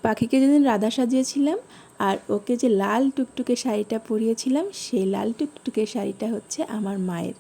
পাখিকে যেদিন রাধা সাজিয়েছিলাম আর ওকে যে লাল টুকটুকে শাড়িটা পরিয়েছিলাম, সেই লাল টুকটুকে শাড়িটা হচ্ছে আমার মায়ের।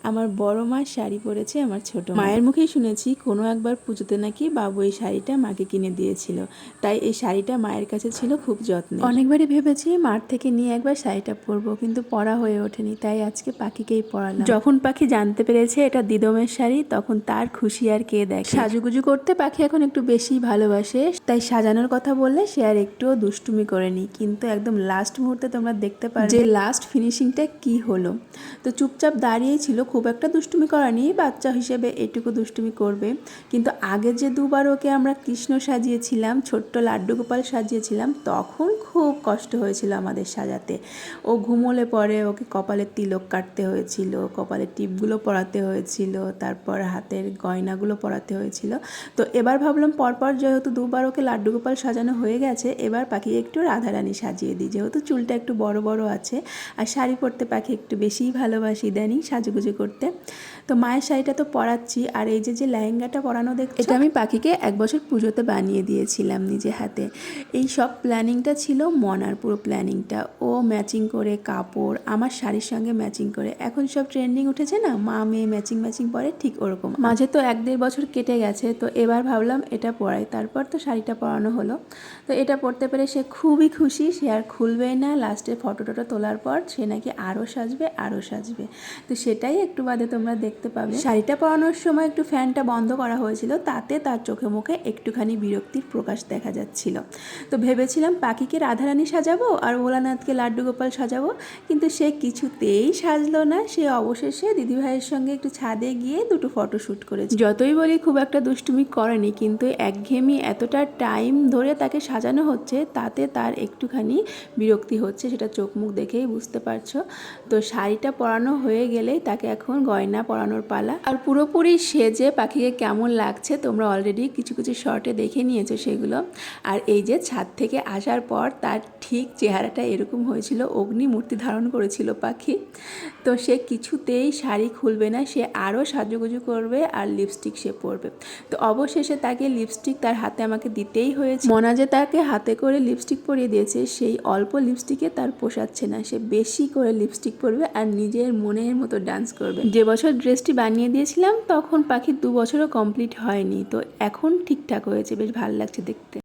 আমার বড় মা শাড়ি পরেছে আমার ছোট মায়ের মুখেই শুনেছি কোনো একবার পুজোতে নাকি বাবু এই শাড়িটা মাকে কিনে দিয়েছিল, তাই এই শাড়িটা মায়ের কাছে ছিল খুব যত্নে। অনেকবারই ভেবেছি মার থেকে নিয়ে একবার শাড়িটা পরবো, কিন্তু পরা হয়ে ওঠেনি, তাই আজকে পাখিকেই পরালাম। যখন পাখি জানতে পেরেছে এটা দিদমের শাড়ি, তখন তার খুশি আর কে দেখে। সাজুগুজু করতে পাখি এখন একটু বেশি ভালোবাসে, তাই সাজানোর কথা বললে সে আর একটুও দুষ্টুমি করেনি, কিন্তু একদম লাস্ট মুহূর্তে তোমরা দেখতে পারবে যে লাস্ট ফিনিশিংটা কি হলো। তো চুপচাপ দাঁড়িয়েই ছিল, খুব একটা দুষ্টুমি করেনি, বাচ্চা হিসেবে এটুকু দুষ্টুমি করবে। কিন্তু আগে যে দুবার ওকে আমরা কৃষ্ণ সাজিয়েছিলাম, ছোট্ট লাড্ডু গোপাল সাজিয়েছিলাম, তখন খুব কষ্ট হয়েছিল আমাদের সাজাতে। ও ঘুমোলে পরে ওকে কপালে তিলক কাটতে হয়েছিল, কপালে টিপগুলো পরাতে হয়েছিল, তারপর হাতের গয়নাগুলো পরাতে হয়েছিল। তো এবার ভাবলাম পরপর যেহেতু দুবার ওকে লাড্ডু গোপাল সাজানো হয়ে গেছে, এবার পাখি একটু রাধারানী সাজিয়ে দিই, যেহেতু চুলটা একটু বড় বড় আছে আর শাড়ি পরতে পাখি একটু বেশিই ভালোবাসি ইদানিং সাজুগুজু করতে। তো মায়ের শাড়িটা তো পরাচ্ছি, আর এই যে লেহেঙ্গাটা পরানো দেখছো, এটা আমি পাখিকে 1 বছর পুজোতে বানিয়ে দিয়েছিলাম নিজে হাতে। এই সব প্ল্যানিংটা ছিল মনার, পুরো প্ল্যানিংটা। ও ম্যাচিং করে কাপড় আমার শাড়ির সঙ্গে ম্যাচিং করে, এখন সব ট্রেন্ডিং উঠেছে না, মা মেয়ে ম্যাচিং ম্যাচিং পরে, ঠিক ওরকম। মাঝে তো 1-1.5 বছর কেটে গেছে, তো এবার ভাবলাম এটা পরাই, তারপর তো শাড়িটা পরানো হলো। তো এটা পরতে পেরে সে খুবই খুশি, সে আর খুলবেই না। লাস্টে ফটো টটো তোলার পর সে নাকি আরও সাজবে আরও সাজবে, তো সেটাই একটু বাদে তোমরা দেখতে পাবে। শাড়িটা পরানোর সময় একটু ফ্যানটা বন্ধ করা হয়েছিল, তাতে তার চোখে মুখে একটুখানি বিরক্তির প্রকাশ দেখা যাচ্ছিল। তো ভেবেছিলাম পাখিকে রাধারানী সাজাবো আর ভোলানাথকে লাড্ডু গোপাল সাজাবো, কিন্তু সে কিছুতেই সাজলো না। সে অবশেষে দিদিভাইয়ের সঙ্গে একটু ছাদে গিয়ে 2টো ফটো শ্যুট করেছে। যতই বলি খুব একটা দুষ্টুমি করেনি, কিন্তু একঘেয়েমি এতটা টাইম ধরে তাকে সাজানো হচ্ছে, তাতে তার একটুখানি বিরক্তি হচ্ছে, সেটা চোখ মুখ দেখেই বুঝতে পারছো। তো শাড়িটা পরানো হয়ে গেলেই তাকে এখন গয়না পরানোর পালা। আর পুরোপুরি সেজে পাখিকে কেমন লাগছে তোমরা অলরেডি কিছু কিছু শর্টে দেখে নিয়েছো সেগুলো। আর এই যে ছাদ থেকে আসার পর তার ঠিক চেহারাটা এরকম হয়েছিল, অগ্নি মূর্তি ধারণ করেছিল পাখি। তো সে কিছুতেই শাড়ি খুলবে না, সে আরও সাজুগুজু করবে আর লিপস্টিক সে পরবে। তো অবশেষে তাকে লিপস্টিক তার হাতে আমাকে দিতেই হয়েছে। মনা যে তাকে হাতে করে লিপস্টিক পরিয়ে দিয়েছে, সেই অল্প লিপস্টিকে তার পোষাচ্ছে না, সে বেশি করে লিপস্টিক পরবে আর নিজের মনের মতো ডান্স করবে। যে বছর ড্রেসটি বানিয়ে দিয়েছিলাম তখন পাখির 2 বছরও কমপ্লিট হয়নি, তো এখন ঠিকঠাক হয়েছে, বেশ ভালো লাগছে দেখতে।